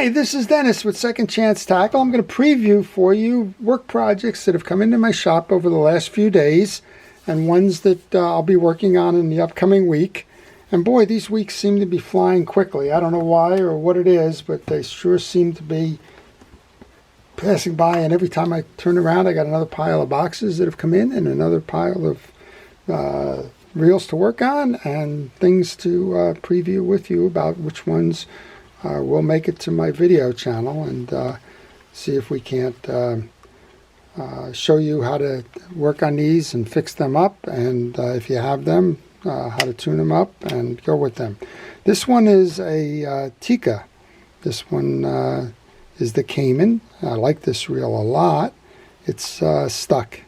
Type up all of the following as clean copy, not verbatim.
Hi, this is Dennis with Second Chance Tackle. I'm going to preview for you work projects that have come into my shop over the last few days and ones that I'll be working on in the upcoming week. And boy, these weeks seem to be flying quickly. I don't know why or what it is, but they sure seem to be passing by, and every time I turn around I got another pile of boxes that have come in and another pile of reels to work on and things to preview with you about which ones will make it to my video channel, and see if we can't show you how to work on these and fix them up, and if you have them, how to tune them up and go with them. This one is a Tikka. This one is the Cayman. I like this reel a lot. It's stuck.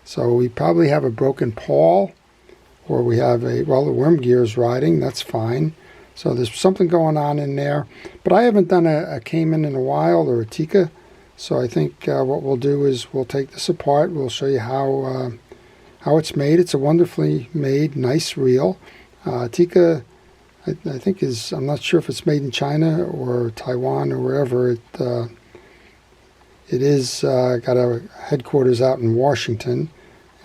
So we probably have a broken pawl, or we have the worm gear is riding. That's fine. So there's something going on in there. But I haven't done a Cayman in a while, or a Tikka. So I think what we'll do is we'll take this apart. We'll show you how it's made. It's a wonderfully made, nice reel. Tikka, I think I'm not sure if it's made in China or Taiwan or wherever. It is got a headquarters out in Washington,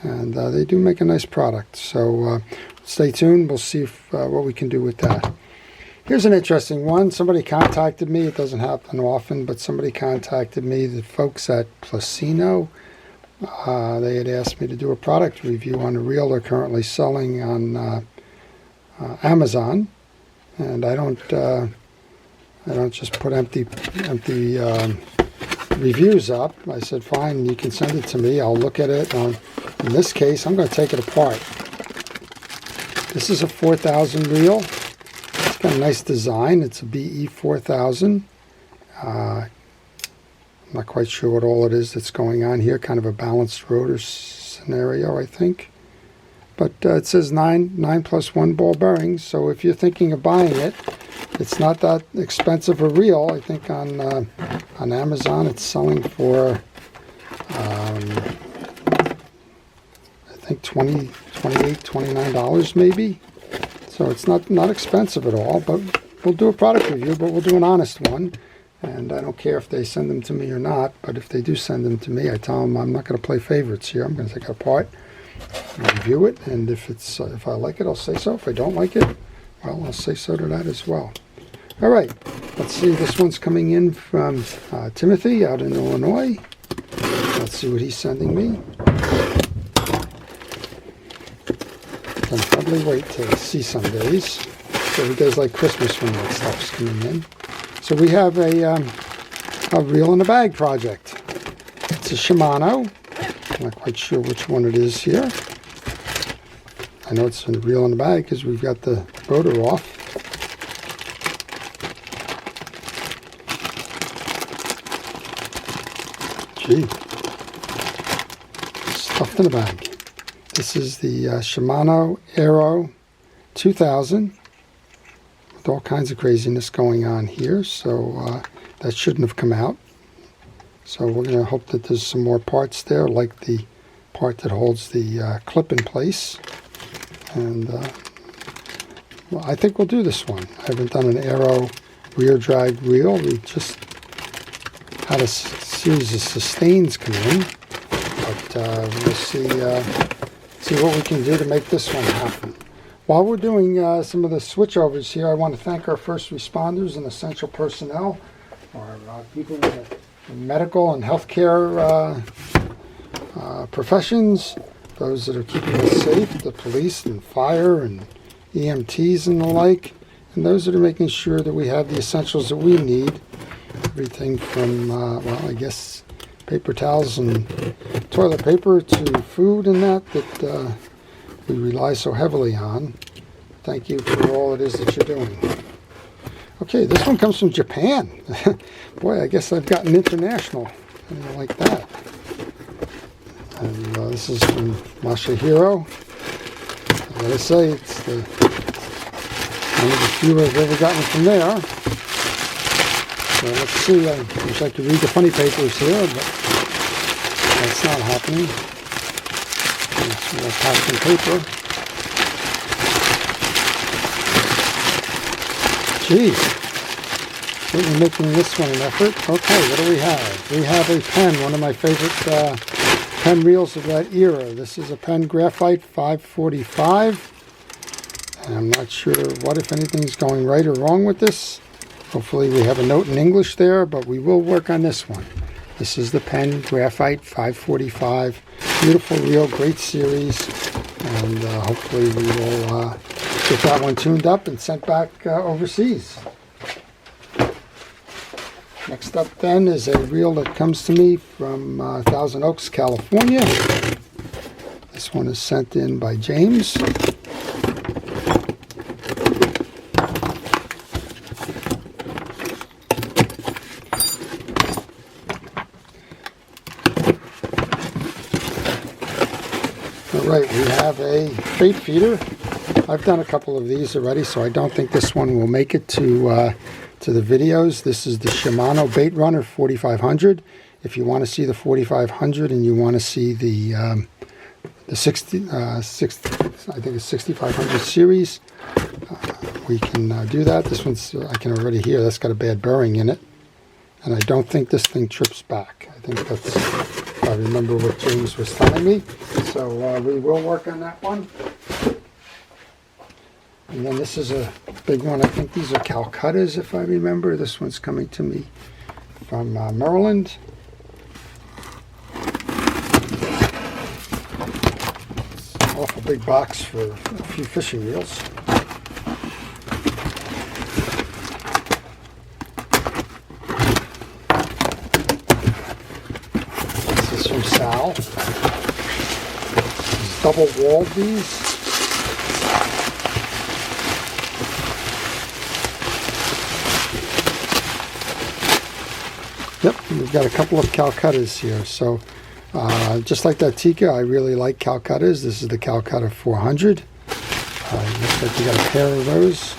and they do make a nice product. So stay tuned. We'll see what we can do with that. Here's an interesting one. Somebody contacted me. It doesn't happen often, but somebody contacted me. The folks at Placino. They had asked me to do a product review on a reel they're currently selling on Amazon, and I don't just put empty reviews up. I said, fine, you can send it to me. I'll look at it. In this case, I'm going to take it apart. This is a 4000 reel. It's got a nice design. It's a BE 4000. I'm not quite sure what all it is that's going on here. Kind of a balanced rotor scenario, I think. But it says 9 plus 1 ball bearings. So if you're thinking of buying it, it's not that expensive a reel. I think on Amazon it's selling for I think $28, $29 maybe. So it's not expensive at all. But we'll do a product review, but we'll do an honest one. And I don't care if they send them to me or not, but if they do send them to me, I tell them I'm not going to play favorites here. I'm going to take it apart, review it, and if I like it, I'll say so. If I don't like it, well, I'll say so to that as well. All right, let's see. This one's coming in from Timothy out in Illinois. Let's see what he's sending me. I'll probably wait to see some days. So he does like Christmas when that stuff's coming in. So we have a reel in a bag project. It's a Shimano. I'm not quite sure which one it is here. I know it's a reel in a bag because we've got the rotor off. Gee, stuffed in a bag. This is the Shimano Aero 2000. All kinds of craziness going on here, so that shouldn't have come out. So we're going to hope that there's some more parts there, like the part that holds the clip in place. And well, I think we'll do this one. I haven't done an Aero rear drag reel. We just had a series of sustains come in, but we'll see what we can do to make this one happen. While we're doing some of the switchovers here, I want to thank our first responders and essential personnel, our people in the medical and healthcare professions, those that are keeping us safe, the police and fire and EMTs and the like, and those that are making sure that we have the essentials that we need. Everything from, well, I guess, paper towels and toilet paper to food and that we rely so heavily on. Thank you for all it is that you're doing. Okay, this one comes from Japan. Boy, I guess I've gotten international. I like that. And this is from Masahiro. I gotta say, it's one of the few I've ever gotten from there. So let's see. I wish I could read the funny papers here, but that's not happening. More packing paper. Geez, Certainly making this one an effort. Okay, what do we have? We have a pen, one of my favorite pen reels of that era. This is a pen Graphite 545. And I'm not sure what, if anything's going right or wrong with this. Hopefully we have a note in English there, but we will work on this one. This is the pen Graphite 545. Beautiful reel, great series. And hopefully we will get that one tuned up and sent back overseas. Next up then is a reel that comes to me from Thousand Oaks, California. This one is sent in by James. Alright, we have a bait feeder. I've done a couple of these already, so I don't think this one will make it to the videos. This is the Shimano Bait Runner 4500. If you want to see the 4500 and you want to see the 6500 series, we can do that. This one's, I can already hear that's got a bad bearing in it, and I don't think this thing trips back. I think that's, if I remember what James was telling me. So we will work on that one. And then this is a big one. I think these are Calcuttas, if I remember. This one's coming to me from Maryland. It's an awful big box for a few fishing reels. This is from Sal. He's double walled these. Yep, we've got a couple of Calcuttas here. So just like that Tika, I really like Calcuttas. This is the Calcutta 400. Looks like we got a pair of those.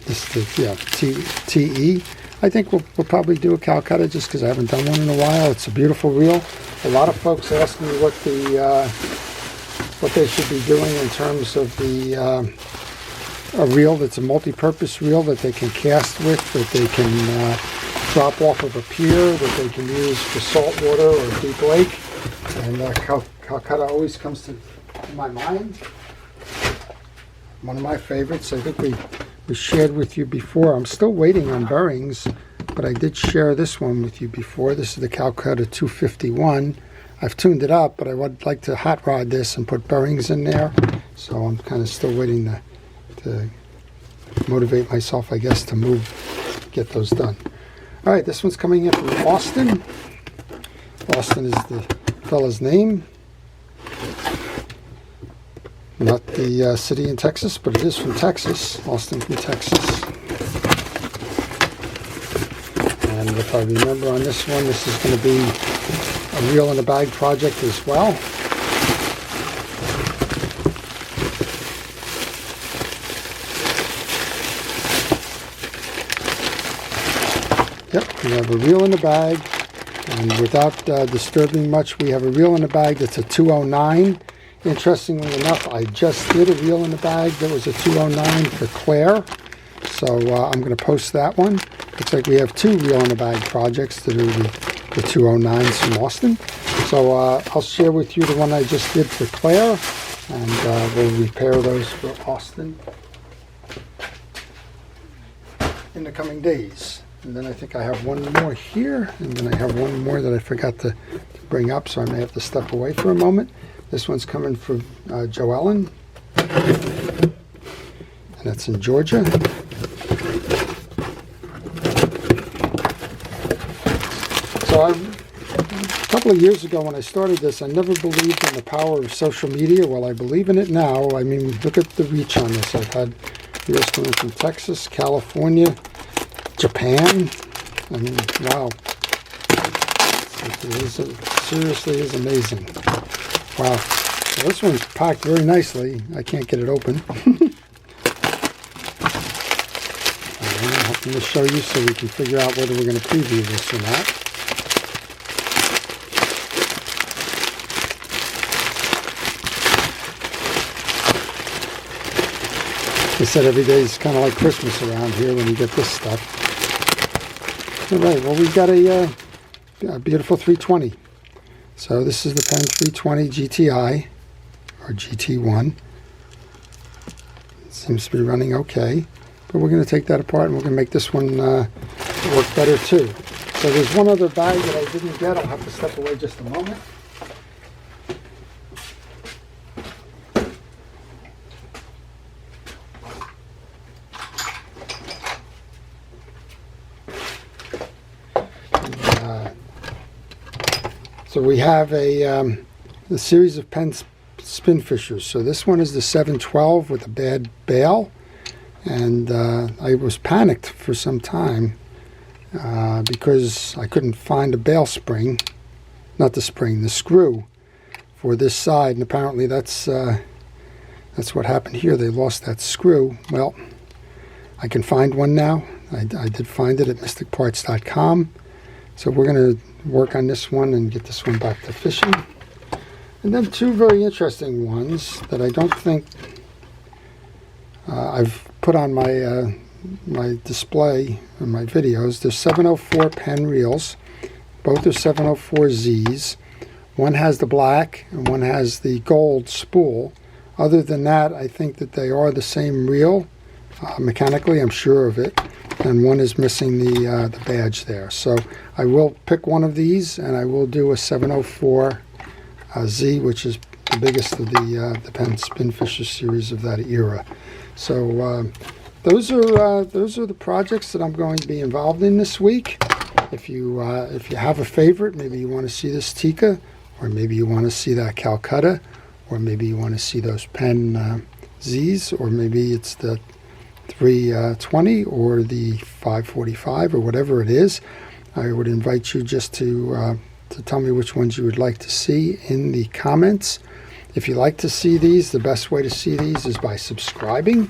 This is the TE. I think we'll probably do a Calcutta just because I haven't done one in a while. It's a beautiful reel. A lot of folks ask me what they should be doing in terms of a reel that's a multi-purpose reel that they can cast with, that they can drop off of a pier, that they can use for saltwater or deep lake. And Calcutta always comes to my mind. One of my favorites. I think we shared with you before. I'm still waiting on bearings, but I did share this one with you before. This is the Calcutta 251. I've tuned it up, but I would like to hot rod this and put bearings in there. So I'm kind of still waiting to motivate myself, I guess, to get those done. All right, this one's coming in from Austin. Austin is the fella's name. Not the city in Texas, but it is from Texas. Austin from Texas. And if I remember on this one, this is going to be a reel in a bag project as well. Yep, we have a reel in the bag, and without disturbing much, we have a reel in the bag that's a 209. Interestingly enough, I just did a reel in the bag that was a 209 for Claire, so I'm going to post that one. Looks like we have two reel in the bag projects that are the 209s from Austin. So I'll share with you the one I just did for Claire, and we'll repair those for Austin in the coming days. And then I think I have one more here, and then I have one more that I forgot to bring up, so I may have to step away for a moment. This one's coming from Joellen, and that's in Georgia. So a couple of years ago when I started this, I never believed in the power of social media. Well, I believe in it now. I mean, look at the reach on this. I've had videos coming from Texas, California, Japan. I mean, wow. It seriously is amazing. Wow. Well, this one's packed very nicely. I can't get it open. I'm hoping to show you so we can figure out whether we're going to preview this or not. I said every day is kind of like Christmas around here when you get this stuff. All right, well, we've got a beautiful 320. So this is the pen 320 GTI, or GT1. It seems to be running okay, but we're going to take that apart and we're going to make this one work better too. So there's one other bag that I didn't get. I'll have to step away just a moment. So we have a series of pen spin fishers. So this one is the 712 with a bad bail, and I was panicked for some time because I couldn't find a bail spring, not the spring, the screw for this side, and apparently that's what happened here. They lost that screw. Well, I can find one now. I did find it at mysticparts.com. So we're going to work on this one and get this one back to fishing. And then two very interesting ones that I don't think I've put on my my display in my videos. There's 704 pen reels. Both are 704Zs. One has the black and one has the gold spool. Other than that, I think that they are the same reel. Mechanically, I'm sure of it. And one is missing the badge there. So I will pick one of these, and I will do a 704 Z, which is the biggest of the pen spin fisher series of that era. So those are the projects that I'm going to be involved in this week. If you have a favorite, maybe you want to see this Tikka, or maybe you want to see that Calcutta, or maybe you want to see those pen Zs, or maybe it's the 320 or the 545 or whatever it is, I would invite you just to tell me which ones you would like to see in the comments. If you like to see these, the best way to see these is by subscribing,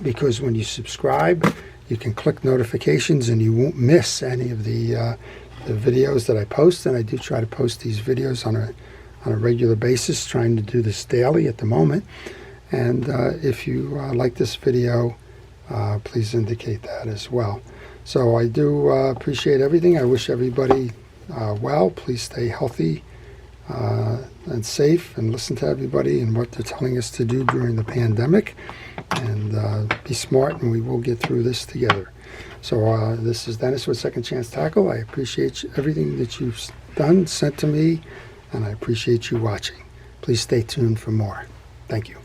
because when you subscribe, you can click notifications and you won't miss any of the videos that I post. And I do try to post these videos on a regular basis, trying to do this daily at the moment. And if you like this video, please indicate that as well. So I do appreciate everything. I wish everybody well. Please stay healthy and safe, and listen to everybody and what they're telling us to do during the pandemic. And be smart, and we will get through this together. So this is Dennis with Second Chance Tackle. I appreciate everything that you've done, sent to me, and I appreciate you watching. Please stay tuned for more. Thank you.